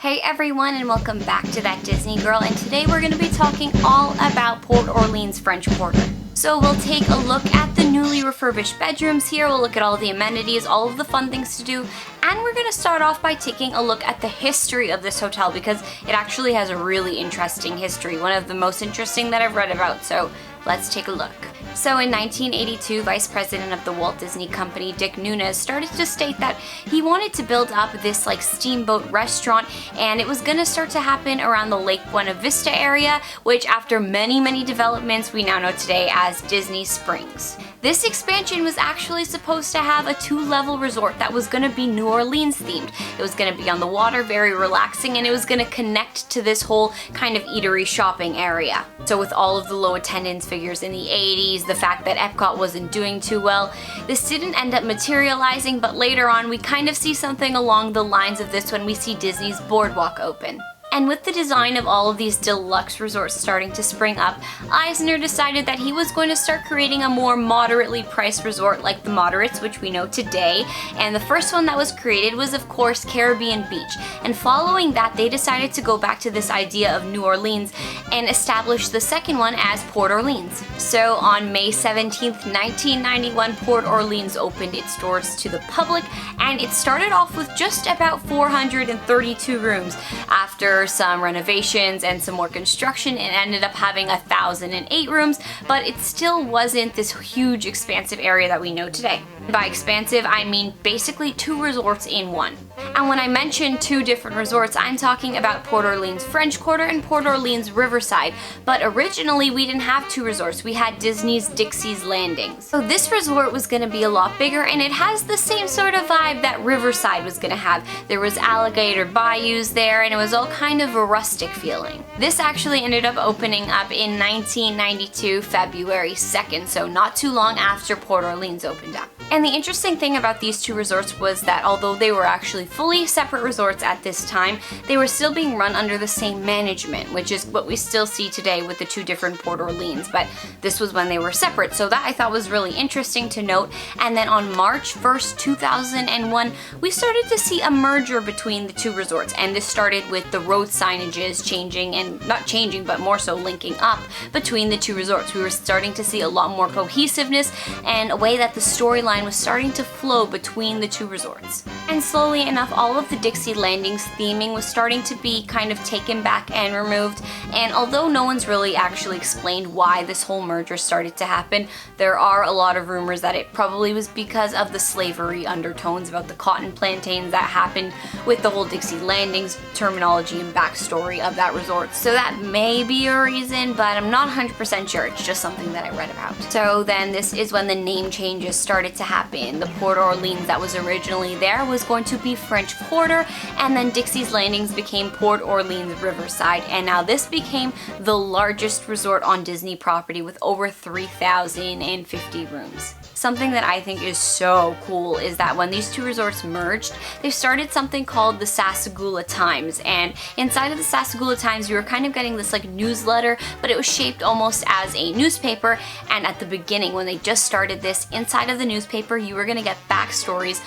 Hey everyone, and welcome back to That Disney Girl, and today we're going to be talking all about Port Orleans French Quarter. So we'll take a look at the newly refurbished bedrooms here, we'll look at all the amenities, all of the fun things to do, and we're going to start off by taking a look at the history of this hotel because it actually has a really interesting history, one of the most interesting that I've read about, so let's take a look. So in 1982, Vice President of the Walt Disney Company, Dick Nunes, started to state that he wanted to build up this steamboat restaurant, and it was gonna start to happen around the Lake Buena Vista area, which after many developments we now know today as Disney Springs. This expansion was actually supposed to have a 2-level resort that was going to be New Orleans themed. It was going to be on the water, very relaxing, and it was going to connect to this whole kind of eatery shopping area. So with all of the low attendance figures in the 80s, the fact that Epcot wasn't doing too well, this didn't end up materializing, but later on we kind of see something along the lines of this when we see Disney's Boardwalk open. And with the design of all of these deluxe resorts starting to spring up, Eisner decided that he was going to start creating a more moderately priced resort like the Moderates, which we know today. And the first one that was created was, of course, Caribbean Beach. And following that, they decided to go back to this idea of New Orleans and establish the second one as Port Orleans. So on May 17th, 1991, Port Orleans opened its doors to the public, and it started off with just about 432 rooms. After some renovations and some more construction, it ended up having 1,008 rooms, but it still wasn't this huge expansive area that we know today. By expansive, I mean basically 2 resorts in one. And when I mention 2 different resorts, I'm talking about Port Orleans French Quarter and Port Orleans Riverside. But originally, we didn't have 2 resorts. We had Disney's Dixie's Landing. So this resort was going to be a lot bigger, and it has the same sort of vibe that Riverside was going to have. There was alligator bayous there, and it was all kind of a rustic feeling. This actually ended up opening up in 1992, February 2nd, so not too long after Port Orleans opened up. And the interesting thing about these 2 resorts was that although they were actually fully separate resorts at this time, they were still being run under the same management, which is what we still see today with the 2 different Port Orleans, but this was when they were separate, so that I thought was really interesting to note. And then on March 1st, 2001, we started to see a merger between the 2 resorts, and this started with the road signages changing, and not changing, but more so linking up between the 2 resorts. We were starting to see a lot more cohesiveness and a way that the storyline was starting to flow between the 2 resorts. And slowly enough, all of the Dixie Landings theming was starting to be kind of taken back and removed, and although no one's really actually explained why this whole merger started to happen, there are a lot of rumors that it probably was because of the slavery undertones about the cotton plantains that happened with the whole Dixie Landings terminology and backstory of that resort. So that may be a reason, but I'm not 100% sure. It's just something that I read about. So then this is when the name changes started to happen. The Port Orleans that was originally there was going to be French Quarter, and then Dixie's Landings became Port Orleans Riverside, and now this became the largest resort on Disney property with over 3,050 rooms. Something that I think is so cool is that when these 2 resorts merged, they started something called the Sassagoula Times, and inside of the Sassagoula Times you were kind of getting this newsletter, but it was shaped almost as a newspaper. And at the beginning, when they just started this, inside of the newspaper you were going to get backstories,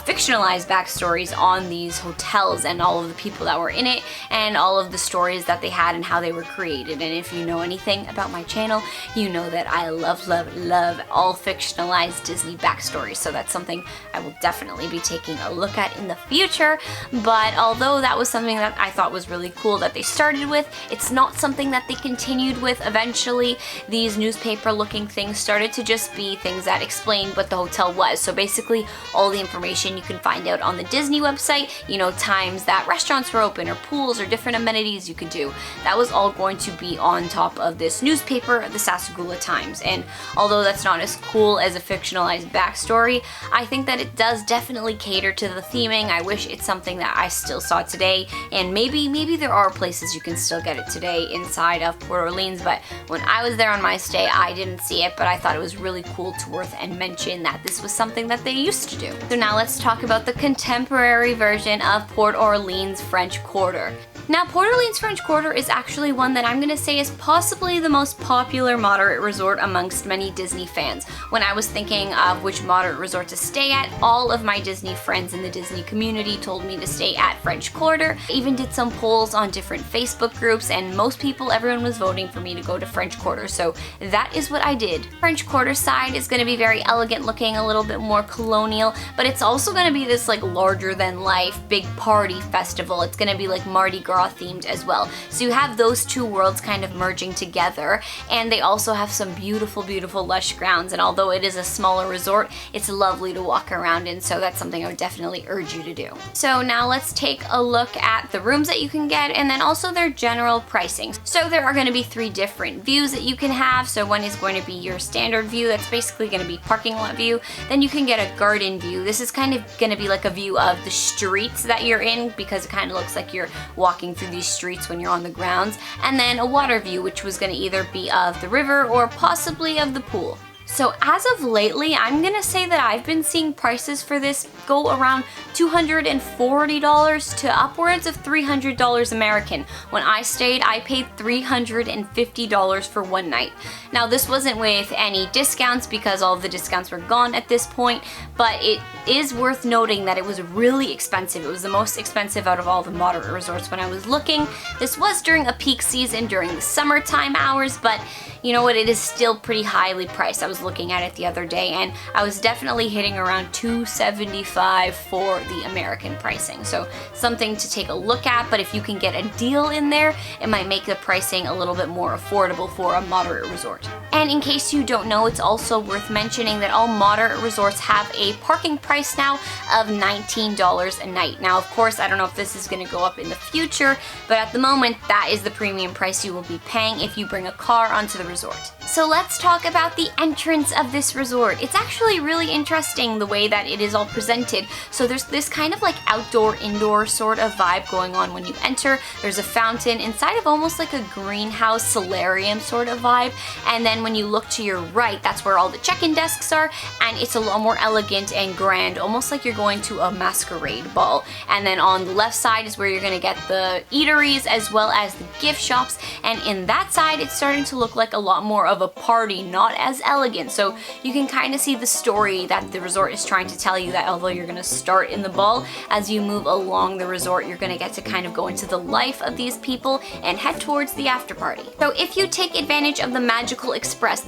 fictionalized backstories on these hotels and all of the people that were in it and all of the stories that they had and how they were created. And if you know anything about my channel, you know that I love all fictionalized Disney backstories, so that's something I will definitely be taking a look at in the future. But although that was something that I thought was really cool that they started with, it's not something that they continued with. Eventually, these newspaper looking things started to just be things that explained what the hotel was. So basically, all the information you can find out on the Disney website, you know, times that restaurants were open or pools or different amenities you could do, that was all going to be on top of this newspaper, the Sassagoula Times. And although that's not as cool as a fictionalized backstory, I think that it does definitely cater to the theming. I wish it's something that I still saw today, and maybe there are places you can still get it today inside of Port Orleans, but when I was there on my stay, I didn't see it, but I thought it was really cool to worth and mention that this was something that they used to do. So now let's talk about the contemporary version of Port Orleans French Quarter. Now, Port Orleans French Quarter is actually one that I'm gonna say is possibly the most popular moderate resort amongst many Disney fans. When I was thinking of which moderate resort to stay at, all of my Disney friends in the Disney community told me to stay at French Quarter. I even did some polls on different Facebook groups, and most people, everyone was voting for me to go to French Quarter, so that is what I did. French Quarter side is gonna be very elegant looking, a little bit more colonial, but it's also gonna be this like larger than life big party festival. It's gonna be like Mardi Gras themed as well. So you have those two worlds kind of merging together, and they also have some beautiful, beautiful lush grounds, and although it is a smaller resort, it's lovely to walk around in, so that's something I would definitely urge you to do. So now let's take a look at the rooms that you can get and then also their general pricing. So there are going to be 3 different views that you can have. So one is going to be your standard view, that's basically going to be parking lot view. Then you can get a garden view. This is kind of going to be like a view of the streets that you're in, because it kind of looks like you're walking through these streets when you're on the grounds. And then a water view, which was going to either be of the river or possibly of the pool. So as of lately, I'm gonna say that I've been seeing prices for this go around $240 to upwards of $300 American. When I stayed, I paid $350 for one night. Now this wasn't with any discounts because all of the discounts were gone at this point, but it is worth noting that it was really expensive. It was the most expensive out of all the moderate resorts when I was looking. This was during a peak season during the summertime hours, but you know what, it is still pretty highly priced. I was looking at it the other day and I was definitely hitting around $275 for the American pricing. So something to take a look at, but if you can get a deal in there, it might make the pricing a little bit more affordable for a moderate resort. And in case you don't know, it's also worth mentioning that all moderate resorts have a parking price now of $19 a night. Now, of course, I don't know if this is going to go up in the future, but at the moment, that is the premium price you will be paying if you bring a car onto the resort. So let's talk about the entrance of this resort. It's actually really interesting the way that it is all presented. So there's this kind of like outdoor-indoor sort of vibe going on when you enter. There's a fountain inside of almost like a greenhouse solarium sort of vibe. And then when you look to your right, that's where all the check-in desks are, and it's a lot more elegant and grand, almost like you're going to a masquerade ball. And then on the left side is where you're gonna get the eateries as well as the gift shops. And in that side, it's starting to look like a lot more of a party, not as elegant. So you can kind of see the story that the resort is trying to tell you, that although you're going to start in the ball, as you move along the resort, you're going to get to kind of go into the life of these people and head towards the after party. So if you take advantage of the Magical Express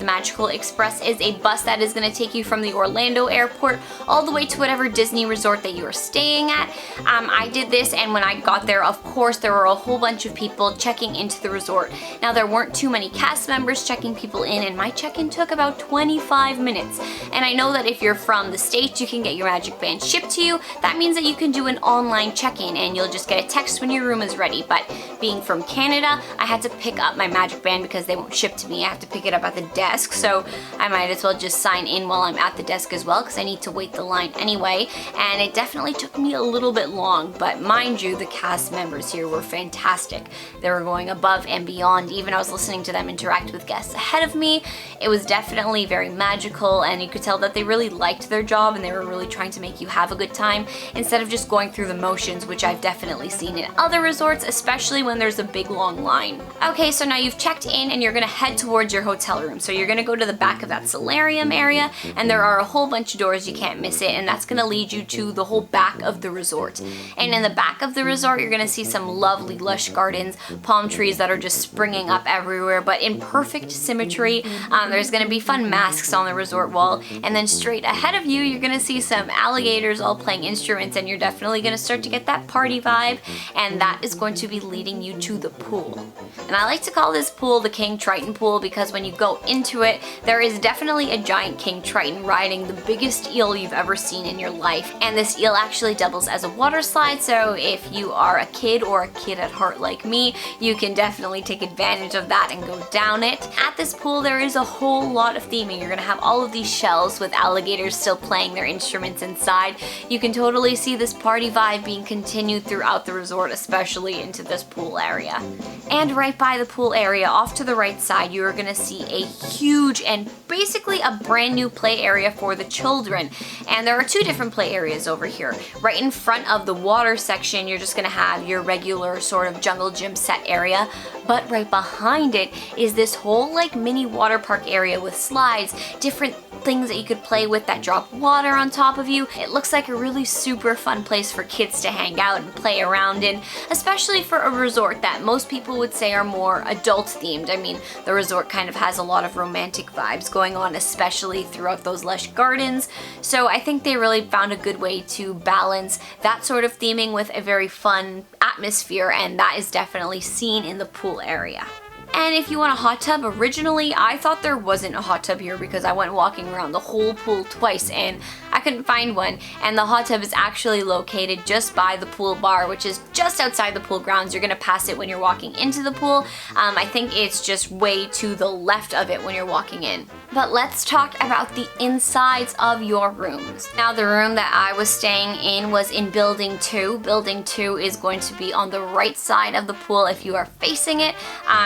is a bus that is going to take you from the Orlando airport all the way to whatever Disney resort that you are staying at. I did this, and when I got there, of course, there were a whole bunch of people checking into the resort. Now, there weren't too many cast members checking people in, and my check-in took about 25 minutes. And I know that if you're from the States, you can get your Magic Band shipped to you. That means that you can do an online check-in and you'll just get a text when your room is ready. But being from Canada, I had to pick up my Magic Band because they won't ship to me. I have to pick it up at the desk, so I might as well just sign in while I'm at the desk as well, because I need to wait the line anyway. And it definitely took me a little bit long, but mind you, the cast members here were fantastic. They were going above and beyond. Even I was listening to them interact with guests ahead of me. It was definitely very magical, and you could tell that they really liked their job and they were really trying to make you have a good time instead of just going through the motions, which I've definitely seen in other resorts, especially when there's a big long line. Okay, so now you've checked in and you're gonna head towards your hotel room. So you're gonna go to the back of that solarium area, and there are a whole bunch of doors, you can't miss it, and that's gonna lead you to the whole back of the resort. And in the back of the resort, you're gonna see some lovely lush gardens, palm trees that are just springing up everywhere, but in perfect symmetry. There's gonna be fun masks on the resort wall, and then straight ahead of you, you're gonna see some alligators all playing instruments, and you're definitely gonna start to get that party vibe, and that is going to be leading you to the pool. And I like to call this pool the King Triton pool because when you go into it, there is definitely a giant King Triton riding the biggest eel you've ever seen in your life. And this eel actually doubles as a water slide, so if you are a kid or a kid at heart like me, you can definitely take advantage of that and go down it. At this pool, there is a whole lot of theming. You're gonna have all of these shells with alligators still playing their instruments inside. You can totally see this party vibe being continued throughout the resort, especially into this pool area. And right by the pool area, off to the right side, you are gonna see a huge and basically a brand new play area for the children. And there are two different play areas over here. Right in front of the water section, you're just gonna have your regular sort of jungle gym set area, but right behind it is this whole like mini water park area with slides, different things that you could play with that drop water on top of you. It looks like a really super fun place for kids to hang out and play around in, especially for a resort that most people would say are more adult themed. I mean, the resort kind of has a lot of romantic vibes going on, especially throughout those lush gardens. So I think they really found a good way to balance that sort of theming with a very fun atmosphere, and that is definitely seen in the pool area. And if you want a hot tub, originally I thought there wasn't a hot tub here because I went walking around the whole pool twice and I couldn't find one. And the hot tub is actually located just by the pool bar, which is just outside the pool grounds. You're gonna pass it when you're walking into the pool. I think it's just way to the left of it when you're walking in. But let's talk about the insides of your rooms. Now, the room that I was staying in was in Building 2. Building 2 is going to be on the right side of the pool if you are facing it.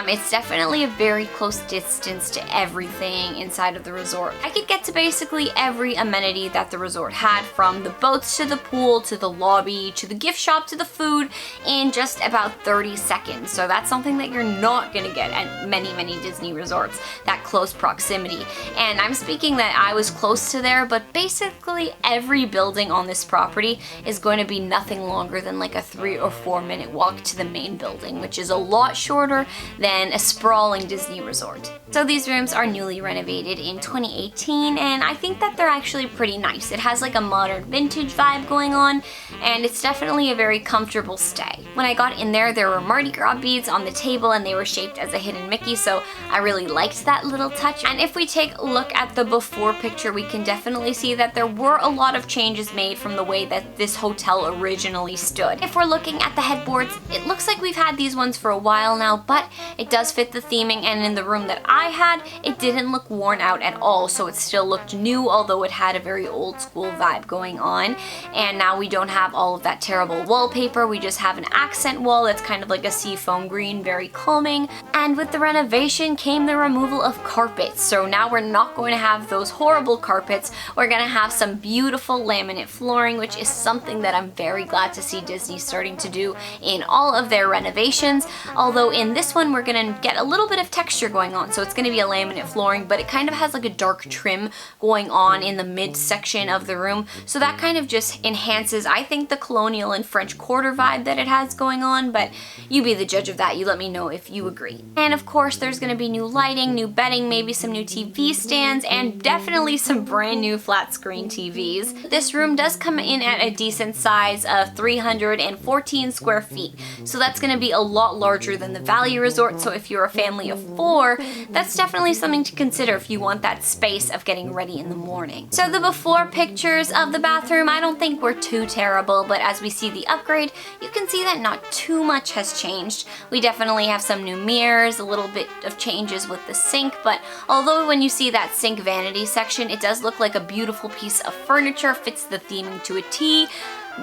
It's definitely a very close distance to everything inside of the resort. I could get to basically every amenity that the resort had, from the boats to the pool to the lobby to the gift shop to the food, in just about 30 seconds. So that's something that you're not gonna get at many Disney resorts, that close proximity. And I'm speaking that I was close to there, but basically every building on this property is going to be nothing longer than like a 3 or 4 minute walk to the main building, which is a lot shorter than a sprawling Disney resort. So these rooms are newly renovated in 2018, and I think that they're actually pretty nice. It has like a modern vintage vibe going on, and it's definitely a very comfortable stay. When I got in there were Mardi Gras beads on the table, and they were shaped as a hidden Mickey, so I really liked that little touch. And if we take a look at the before picture, we can definitely see that there were a lot of changes made from the way that this hotel originally stood. If we're looking at the headboards, it looks like we've had these ones for a while now, but it does fit the theming, and in the room that I had, it didn't look worn out at all, so it still looked new, although it had a very old school vibe going on. And now we don't have all of that terrible wallpaper, we just have an accent wall that's kind of like a seafoam green, very calming. And with the renovation came the removal of carpets, so now we're not going to have those horrible carpets. We're going to have some beautiful laminate flooring, which is something that I'm very glad to see Disney starting to do in all of their renovations. Although in this one we're going to get a little bit of texture going on, so it's going to be a laminate flooring, but it kind of has like a dark trim going on in the midsection of the room, so that kind of just enhances, I think, the colonial and French Quarter vibe that it has going on. But you be the judge of that, you let me know if you agree. And of course there's going to be new lighting, new bedding, maybe some new TV stands, and definitely some brand new flat screen TVs. This room does come in at a decent size of 314 square feet, so that's going to be a lot larger than the Valley Resort. So if you're a family of 4, that's definitely something to consider if you want that space of getting ready in the morning. So the before pictures of the bathroom I don't think were too terrible, but as we see the upgrade, you can see that not too much has changed. We definitely have some new mirrors, a little bit of changes with the sink, but although when you see that sink vanity section, it does look like a beautiful piece of furniture, fits the theming to a T,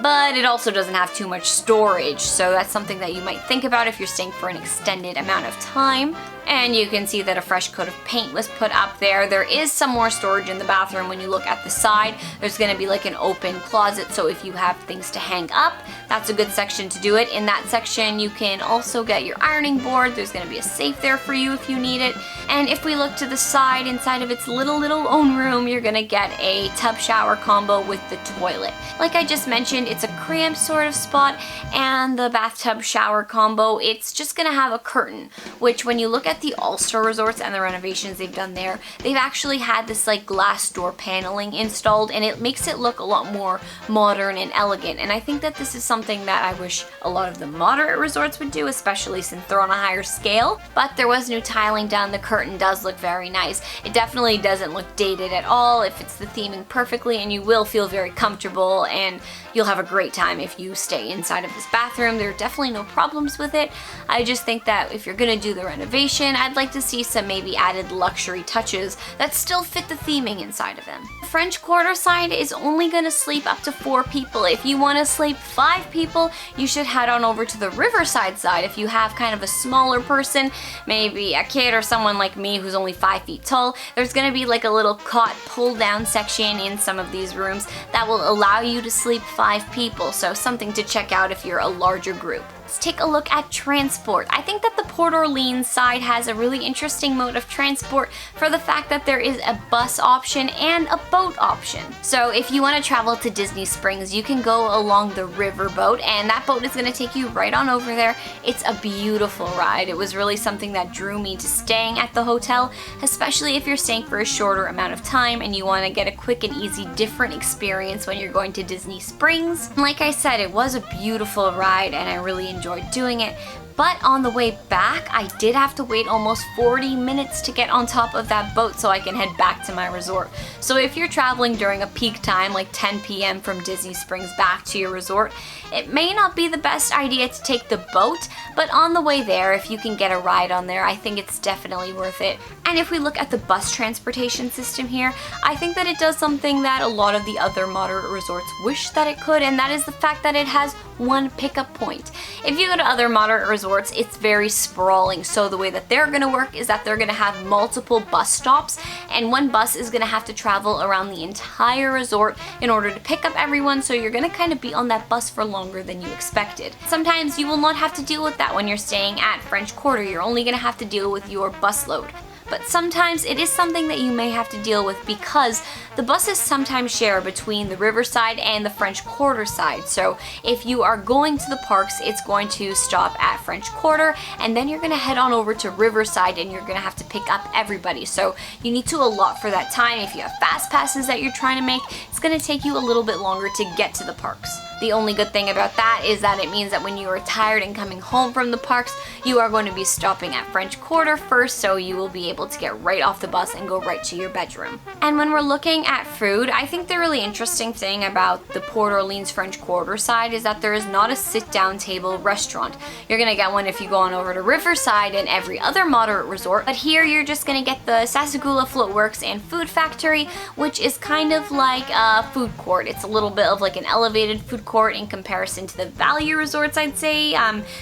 but it also doesn't have too much storage, so that's something that you might think about if you're staying for an extended amount of time. And you can see that a fresh coat of paint was put up there. There is some more storage in the bathroom. When you look at the side, there's going to be like an open closet, so if you have things to hang up, that's a good section to do it. In that section, you can also get your ironing board. There's going to be a safe there for you if you need it. And if we look to the side, inside of its little own room, you're going to get a tub shower combo with the toilet. Like I just mentioned, it's a cramped sort of spot, and the bathtub shower combo, it's just going to have a curtain, which when you look at the All-Star resorts and the renovations they've done there, they've actually had this like glass door paneling installed, and it makes it look a lot more modern and elegant. And I think that this is something that I wish a lot of the moderate resorts would do, especially since they're on a higher scale. But there was new tiling done. The curtain does look very nice. It definitely doesn't look dated at all. It fits the theming perfectly, and you will feel very comfortable, and you'll have a great time if you stay inside of this bathroom. There are definitely no problems with it. I just think that if you're gonna do the renovation, addition, I'd like to see some maybe added luxury touches that still fit the theming inside of them. The French Quarter side is only going to sleep up to 4 people. If you want to sleep 5 people, you should head on over to the Riverside side. If you have kind of a smaller person, maybe a kid or someone like me who's only 5 feet tall, there's going to be like a little cot pull down section in some of these rooms that will allow you to sleep 5 people, so something to check out if you're a larger group. Let's take a look at transport. I think that the Port Orleans side has a really interesting mode of transport for the fact that there is a bus option and a boat option. So if you want to travel to Disney Springs, you can go along the river boat, and that boat is going to take you right on over there. It's a beautiful ride. It was really something that drew me to staying at the hotel, especially if you're staying for a shorter amount of time and you want to get a quick and easy different experience when you're going to Disney Springs. And like I said, it was a beautiful ride and I really enjoyed doing it. But on the way back, I did have to wait almost 40 minutes to get on top of that boat so I can head back to my resort. So if you're traveling during a peak time, like 10 p.m. from Disney Springs back to your resort, it may not be the best idea to take the boat, but on the way there, if you can get a ride on there, I think it's definitely worth it. And if we look at the bus transportation system here, I think that it does something that a lot of the other moderate resorts wish that it could, and that is the fact that it has one pickup point. If you go to other moderate resorts, it's very sprawling, so the way that they're going to work is that they're going to have multiple bus stops, and one bus is going to have to travel around the entire resort in order to pick up everyone, so you're going to kind of be on that bus for longer than you expected. Sometimes you will not have to deal with that when you're staying at French Quarter. You're only going to have to deal with your bus load. But sometimes it is something that you may have to deal with because the buses sometimes share between the Riverside and the French Quarter side. So if you are going to the parks, it's going to stop at French Quarter, and then you're going to head on over to Riverside and you're going to have to pick up everybody. So you need to allot for that time. If you have fast passes that you're trying to make, it's going to take you a little bit longer to get to the parks. The only good thing about that is that it means that when you are tired and coming home from the parks, you are going to be stopping at French Quarter first, so you will be able to get right off the bus and go right to your bedroom. And when we're looking at food, I think the really interesting thing about the Port Orleans French Quarter side is that there is not a sit-down table restaurant. You're gonna get one if you go on over to Riverside and every other moderate resort, but here you're just gonna get the Sassagoula Floatworks and Food Factory, which is kind of like a food court. It's a little bit of like an elevated food court in comparison to the value resorts, I'd say,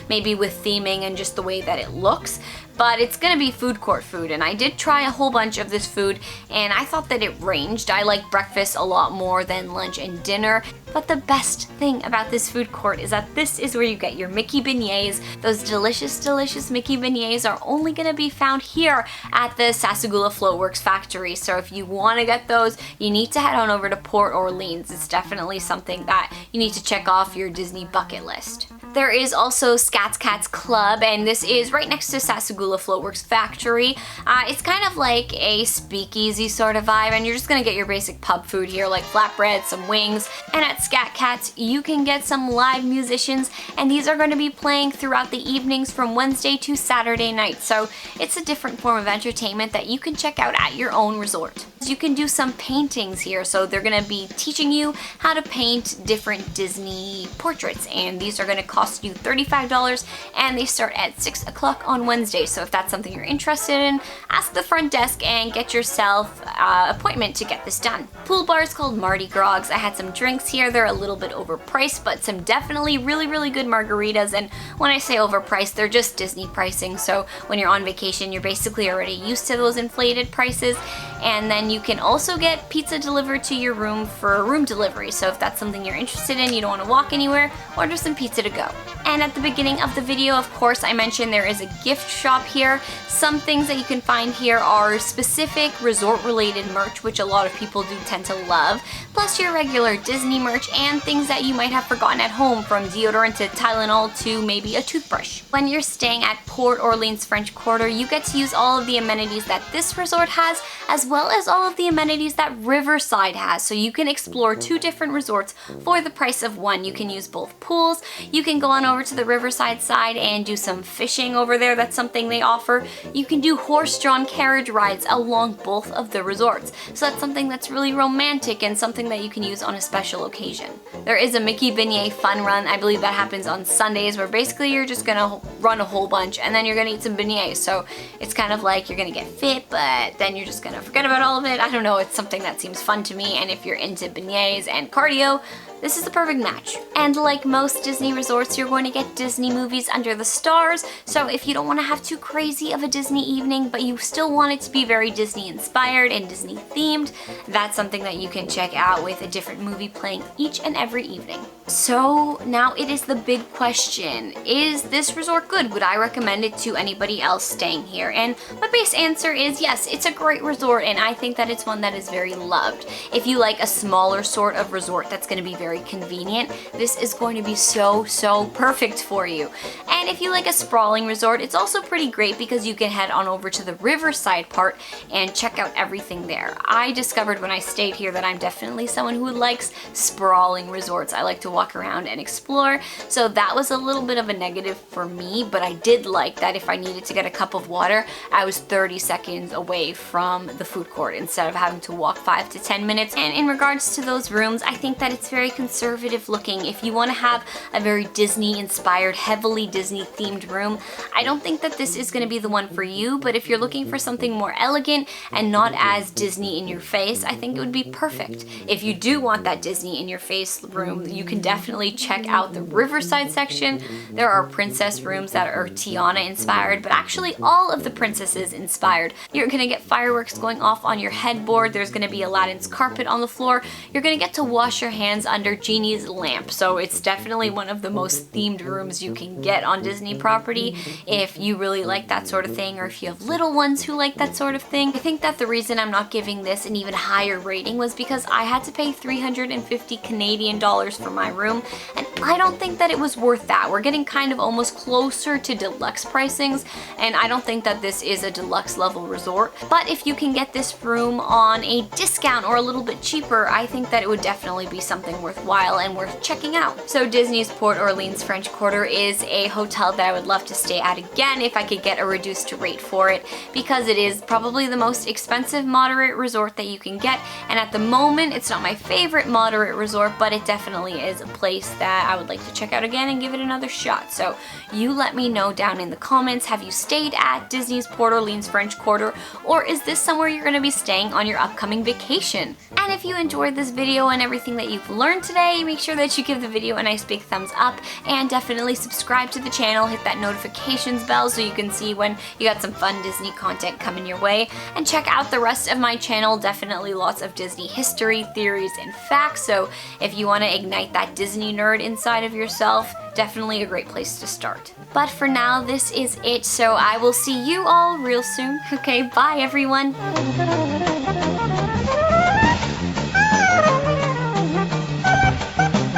maybe with theming and just the way that it looks. But it's gonna be food court food, and I did try a whole bunch of this food and I thought that it ranged. I like breakfast a lot more than lunch and dinner, but the best thing about this food court is that this is where you get your Mickey beignets. Those delicious, delicious Mickey beignets are only gonna be found here at the Sassagoula Floatworks factory. So if you wanna get those, you need to head on over to Port Orleans. It's definitely something that you need to check off your Disney bucket list. There is also Scats Cats Club, and this is right next to Sassagoula Floatworks Factory. It's kind of like a speakeasy sort of vibe, and you're just gonna get your basic pub food here, like flatbread, some wings. And at Scat Cats, you can get some live musicians, and these are going to be playing throughout the evenings from Wednesday to Saturday night. So it's a different form of entertainment that you can check out at your own resort. You can do some paintings here, so they're going to be teaching you how to paint different Disney portraits, and these are going to cost you $35, and they start at 6 o'clock on Wednesday. So if that's something you're interested in, ask the front desk and get yourself an appointment to get this done. Pool bar is called Mardi Gras. I had some drinks here. They're a little bit overpriced, but some definitely really, really good margaritas, and when I say overpriced, they're just Disney pricing. So when you're on vacation, you're basically already used to those inflated prices. And then you can also get pizza delivered to your room for room delivery. So if that's something you're interested in, you don't want to walk anywhere, order some pizza to go. And at the beginning of the video, of course, I mentioned there is a gift shop here. Some things that you can find here are specific resort-related merch, which a lot of people do tend to love, plus your regular Disney merch and things that you might have forgotten at home, from deodorant to Tylenol to maybe a toothbrush. When you're staying at Port Orleans French Quarter, you get to use all of the amenities that this resort has, as well as all of the amenities that Riverside has. So you can explore 2 different resorts for the price of one. You can use both pools. You can go on over to the Riverside side and do some fishing over there. That's something they offer. You can do horse-drawn carriage rides along both of the resorts. So that's something that's really romantic and something that you can use on a special occasion. There is a Mickey Beignet fun run. I believe that happens on Sundays, where basically you're just gonna run a whole bunch and then you're gonna eat some beignets. So it's kind of like you're gonna get fit, but then you're just gonna forget about all of it. I don't know, it's something that seems fun to me, and if you're into beignets and cardio, this is the perfect match. And like most Disney resorts, you're going to get Disney movies under the stars. So if you don't want to have too crazy of a Disney evening, but you still want it to be very Disney inspired and Disney themed, that's something that you can check out with a different movie playing each and every evening. So now it is the big question. Is this resort good? Would I recommend it to anybody else staying here? And my base answer is yes, it's a great resort, and I think that it's one that is very loved. If you like a smaller sort of resort that's going to be very convenient, this is going to be so perfect for you. And if you like a sprawling resort, it's also pretty great because you can head on over to the Riverside part and check out everything there. I discovered when I stayed here that I'm definitely someone who likes sprawling resorts. I like to walk around and explore, so that was a little bit of a negative for me, but I did like that if I needed to get a cup of water, I was 30 seconds away from the food court instead of having to walk 5 to 10 minutes. And in regards to those rooms, I think that it's very conservative looking. If you want to have a very Disney inspired, heavily Disney themed room, I don't think that this is going to be the one for you, but if you're looking for something more elegant and not as Disney in your face, I think it would be perfect. If you do want that Disney in your face room, you can definitely check out the Riverside section. There are princess rooms that are Tiana inspired, but actually all of the princesses inspired. You're going to get fireworks going off on your headboard. There's going to be Aladdin's carpet on the floor. You're going to get to wash your hands under Genie's lamp. So it's definitely one of the most themed rooms you can get on Disney property if you really like that sort of thing, or if you have little ones who like that sort of thing. I think that the reason I'm not giving this an even higher rating was because I had to pay 350 Canadian dollars for my room, and I don't think that it was worth that. We're getting kind of almost closer to deluxe pricings, and I don't think that this is a deluxe level resort. But if you can get this room on a discount or a little bit cheaper, I think that it would definitely be something worthwhile and worth checking out. So Disney's Port Orleans French Quarter is a hotel that I would love to stay at again if I could get a reduced rate for it, because it is probably the most expensive moderate resort that you can get, and at the moment it's not my favorite moderate resort, but it definitely is a place that I would like to check out again and give it another shot. So you let me know down in the comments, have you stayed at Disney's Port Orleans French Quarter, or is this somewhere you're going to be staying on your upcoming vacation? And if you enjoyed this video and everything that you've learned today, make sure that you give the video a nice big thumbs up, and definitely subscribe to the channel, hit that notifications bell so you can see when you got some fun Disney content coming your way, and check out the rest of my channel. Definitely lots of Disney history, theories, and facts, so if you want to ignite that Disney nerd inside of yourself, definitely a great place to start. But for now, this is it, so I will see you all real soon. Okay, bye everyone!